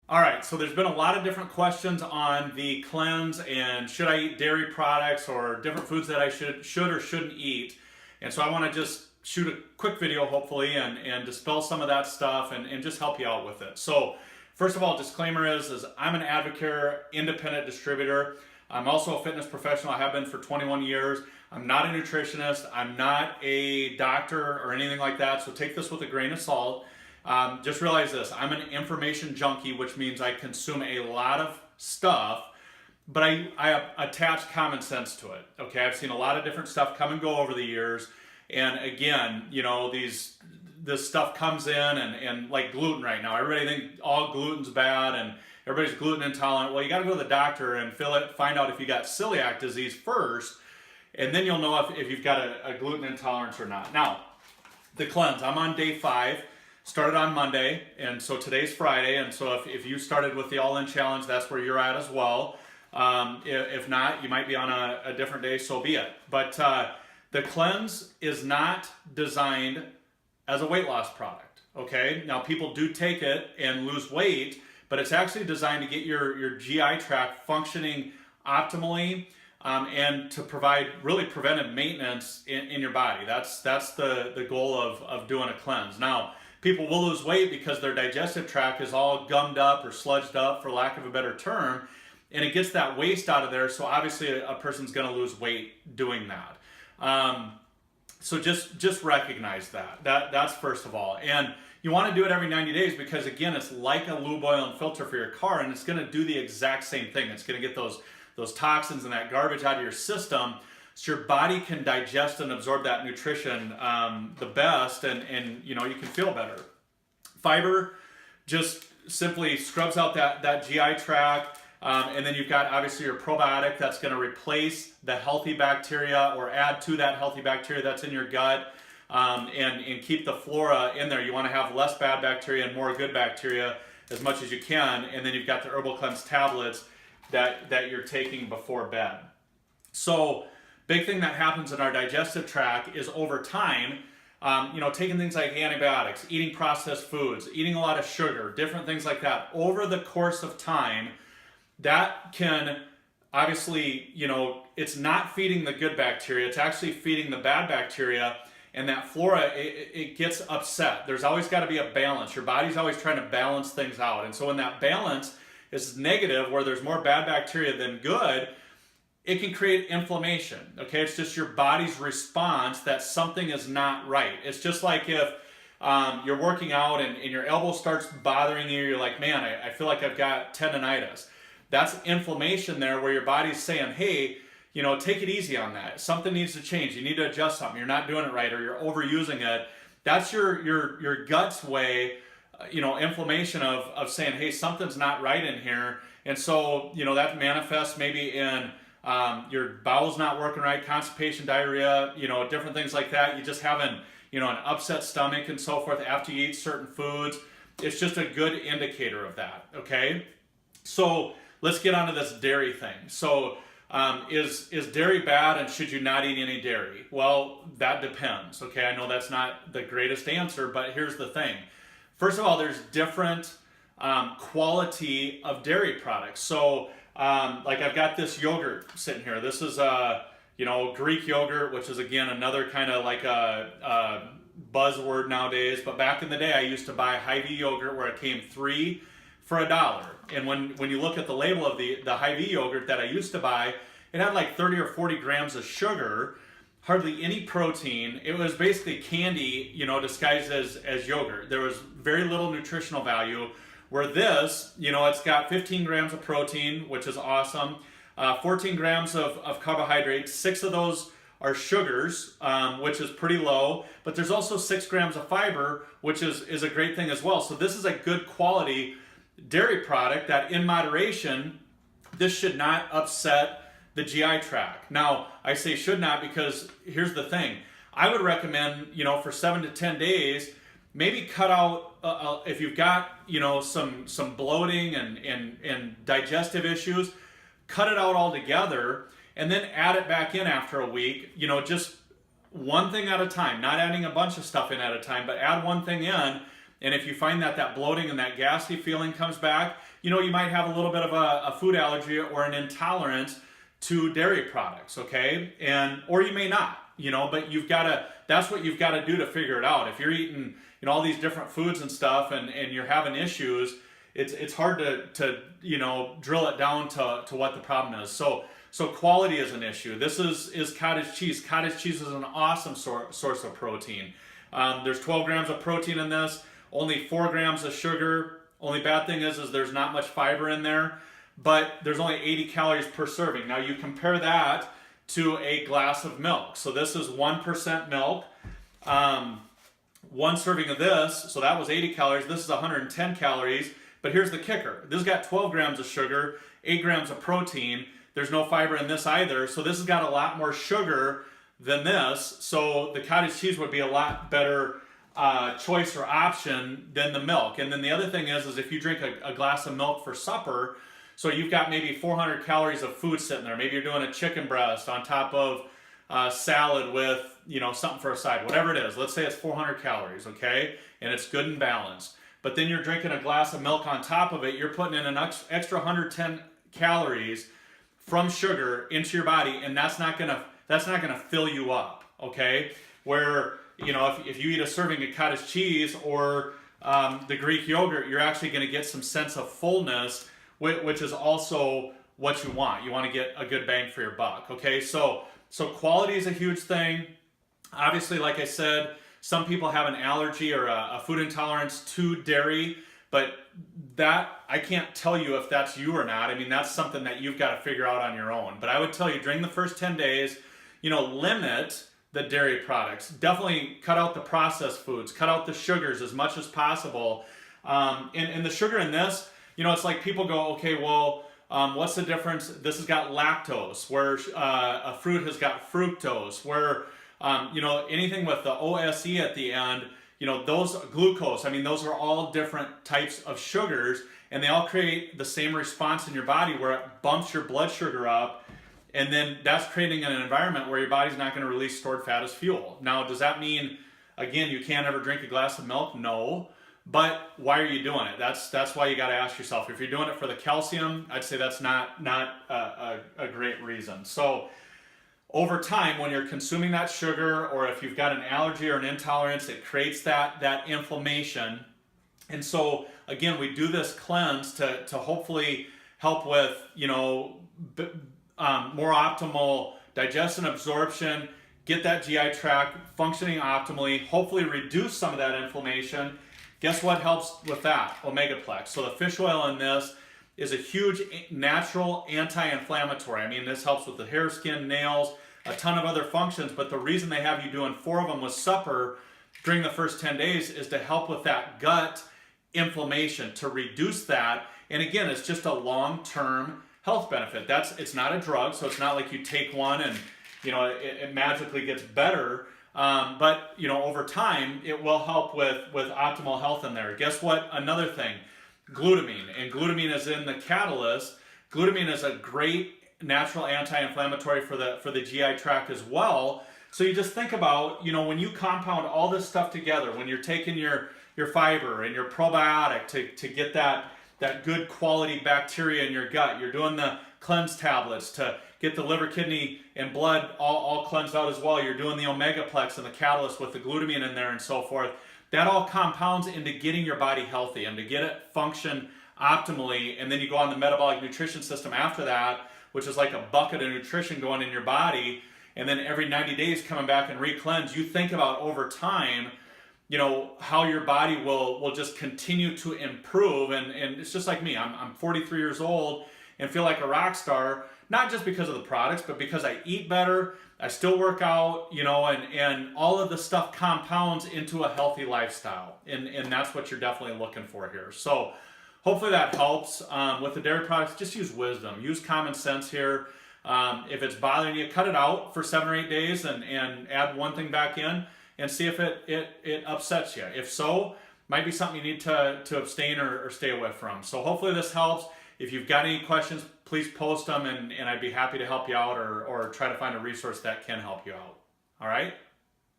All right, so there's been a lot of different questions on the cleanse and should I eat dairy products or different foods that I should or shouldn't eat. And so I want to just shoot a quick video, hopefully, and dispel some of that stuff and just help you out with it. So first of all, disclaimer is I'm an advocate, independent distributor. I'm also a fitness professional. I have been for 21 years. I'm not a nutritionist. I'm not a doctor or anything like that. So take this with a grain of salt. Just realize this, I'm an information junkie, which means I consume a lot of stuff, but I attach common sense to it. Okay, I've seen a lot of different stuff come and go over the years. And again, this stuff comes in and like gluten right now. Everybody thinks all gluten's bad and everybody's gluten intolerant. Well, you got to go to the doctor and find out if you got celiac disease first, and then you'll know if you've got a gluten intolerance or not. Now, the cleanse, I'm on day 5. Started on Monday, and so today's Friday, and so if you started with the All-In Challenge, that's where you're at as well. If not, you might be on a different day, so be it. But the cleanse is not designed as a weight loss product, okay? Now, people do take it and lose weight, but it's actually designed to get your GI tract functioning optimally and to provide really preventive maintenance in your body. That's the goal of doing a cleanse. Now, people will lose weight because their digestive tract is all gummed up or sludged up, for lack of a better term, and it gets that waste out of there, so obviously a person's going to lose weight doing that. So just recognize that's first of all. And you want to do it every 90 days because, again, it's like a lube oil and filter for your car, and it's going to do the exact same thing. It's going to get those toxins and that garbage out of your system, so your body can digest and absorb that nutrition the best, and you can feel better. Fiber just simply scrubs out that GI tract, and then you've got obviously your probiotic that's going to replace the healthy bacteria or add to that healthy bacteria that's in your gut, and keep the flora in there. You want to have less bad bacteria and more good bacteria as much as you can, and then you've got the Herbal Cleanse tablets that you're taking before bed. So big thing that happens in our digestive tract is over time, taking things like antibiotics, eating processed foods, eating a lot of sugar, different things like that. Over the course of time, that can obviously, it's not feeding the good bacteria, it's actually feeding the bad bacteria, and that flora, it gets upset. There's always got to be a balance. Your body's always trying to balance things out. And so when that balance is negative, where there's more bad bacteria than good, it can create inflammation, okay? It's just your body's response that something is not right. It's just like if you're working out and your elbow starts bothering you, you're like, man, I feel like I've got tendonitis. That's inflammation there where your body's saying, hey, take it easy on that. Something needs to change. You need to adjust something. You're not doing it right, or you're overusing it. That's your gut's way, inflammation of saying, hey, something's not right in here. And so, that manifests maybe in your bowel's not working right, constipation, diarrhea, different things like that. You just having, an upset stomach and so forth after you eat certain foods. It's just a good indicator of that, okay? So let's get onto this dairy thing. So is dairy bad, and should you not eat any dairy? Well, that depends, okay? I know that's not the greatest answer, but here's the thing. First of all, there's different quality of dairy products. So like I've got this yogurt sitting here. This is Greek yogurt, which is again another kind of like a buzzword nowadays. But back in the day, I used to buy Hy-Vee yogurt where it came 3 for $1. And when you look at the label of the Hy-Vee yogurt that I used to buy, it had like 30 or 40 grams of sugar, hardly any protein. It was basically candy, disguised as yogurt. There was very little nutritional value. Where this, it's got 15 grams of protein, which is awesome, 14 grams of carbohydrates, 6 of those are sugars, which is pretty low, but there's also 6 grams of fiber, which is a great thing as well. So this is a good quality dairy product that, in moderation, this should not upset the GI tract. Now, I say should not because here's the thing. I would recommend, for 7 to 10 days, maybe cut out, if you've got, some bloating and digestive issues, cut it out altogether and then add it back in after a week, just one thing at a time, not adding a bunch of stuff in at a time, but add one thing in. And if you find that bloating and that gassy feeling comes back, you might have a little bit of a food allergy or an intolerance to dairy products, okay? Or you may not, but that's what you've got to do to figure it out. If you're eating, all these different foods and stuff and you're having issues, it's hard to drill it down to what the problem is. So quality is an issue. This is cottage cheese. Cottage cheese is an awesome source of protein. There's 12 grams of protein in this, only 4 grams of sugar. Only bad thing is there's not much fiber in there, but there's only 80 calories per serving. Now you compare that to a glass of milk. So this is 1% milk. One serving of this, so that was 80 calories. This is 110 calories. But here's the kicker. This has got 12 grams of sugar, 8 grams of protein. There's no fiber in this either. So this has got a lot more sugar than this. So the cottage cheese would be a lot better choice or option than the milk. And then the other thing is if you drink a glass of milk for supper, so you've got maybe 400 calories of food sitting there. Maybe you're doing a chicken breast on top of salad with, something for a side, whatever it is. Let's say it's 400 calories, okay? And it's good and balanced. But then you're drinking a glass of milk on top of it. You're putting in an extra 110 calories from sugar into your body, and that's not gonna fill you up, okay? Where, if you eat a serving of cottage cheese or the Greek yogurt, you're actually gonna get some sense of fullness, which is also what you want. You want to get a good bang for your buck, okay? So quality is a huge thing. Obviously, like I said, some people have an allergy or a food intolerance to dairy, but that, I can't tell you if that's you or not. I mean, that's something that you've got to figure out on your own. But I would tell you during the first 10 days, limit the dairy products. Definitely cut out the processed foods, cut out the sugars as much as possible. And the sugar in this, it's like people go, okay, well, what's the difference? This has got lactose, where a fruit has got fructose, where, anything with the OSE at the end, those glucose, those are all different types of sugars, and they all create the same response in your body where it bumps your blood sugar up, and then that's creating an environment where your body's not going to release stored fat as fuel. Now, does that mean, again, you can't ever drink a glass of milk? No. But why are you doing it? That's why you got to ask yourself. If you're doing it for the calcium, I'd say that's not a great reason. So over time, when you're consuming that sugar, or if you've got an allergy or an intolerance, it creates that inflammation. And so again, we do this cleanse to hopefully help with more optimal digestion, absorption, get that GI tract functioning optimally, hopefully reduce some of that inflammation. Guess what helps with that? Omegaplex. So the fish oil in this is a huge natural anti-inflammatory. This helps with the hair, skin, nails, a ton of other functions, but the reason they have you doing 4 of them with supper during the first 10 days is to help with that gut inflammation, to reduce that. And again, it's just a long-term health benefit. It's not a drug, so it's not like you take one and it magically gets better. But over time, it will help with optimal health in there. Guess what? Another thing, glutamine. And glutamine is in the catalyst. Glutamine is a great natural anti-inflammatory for the GI tract as well. So you just think about, when you compound all this stuff together, when you're taking your fiber and your probiotic to get that good quality bacteria in your gut, you're doing the cleanse tablets to get the liver, kidney, and blood all cleansed out as well. You're doing the Omegaplex and the catalyst with the glutamine in there and so forth. That all compounds into getting your body healthy and to get it function optimally. And then you go on the metabolic nutrition system after that, which is like a bucket of nutrition going in your body. And then every 90 days coming back and re-cleanse. You think about over time, how your body will just continue to improve. And it's just like me. I'm 43 years old and feel like a rock star, not just because of the products, but because I eat better, I still work out, and all of the stuff compounds into a healthy lifestyle. And that's what you're definitely looking for here. So hopefully that helps. With the dairy products, just use wisdom, use common sense here. If it's bothering you, cut it out for 7 or 8 days and add one thing back in and see if it upsets you. If so, might be something you need to abstain or stay away from. So hopefully this helps. If you've got any questions, please post them and I'd be happy to help you out or try to find a resource that can help you out. All right?